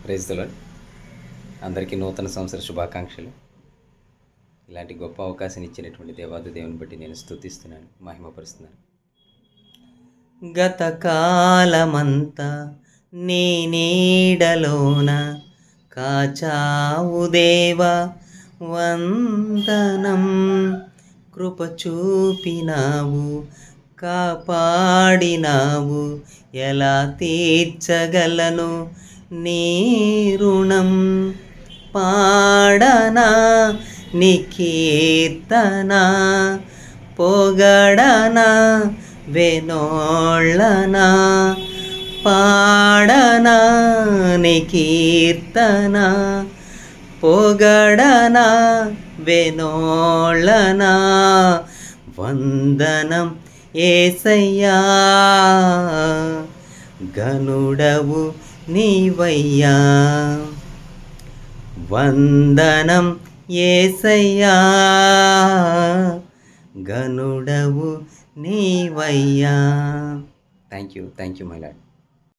Praise the lord. అందరికీ నూతన సంవత్సర శుభాకాంక్షలు. ఇలాంటి గొప్ప అవకాశాన్ని ఇచ్చినటువంటి దేవాది దేవుని బట్టి నేను స్తుతిస్తున్నాను, మహిమపరుస్తున్నాను. గతకాలమంతా నీ నీడలోన కాచావు దేవా, వందనం. కృప చూపినావు, కాపాడినావు, ఎలా తీర్చగలను నీ రుణం. పాడనా నీ కీర్తన, పొగడనా వెనోళ్ళనా. పాడనా నీ కీర్తన, పొగడనా వెనోళ్ళనా. వందనం యేసయ్యా, ఘనుడవు నీవయ్యా. వందనం యేసయ్యా, ఘనుడవు నీవయ్యా. Thank you my lord.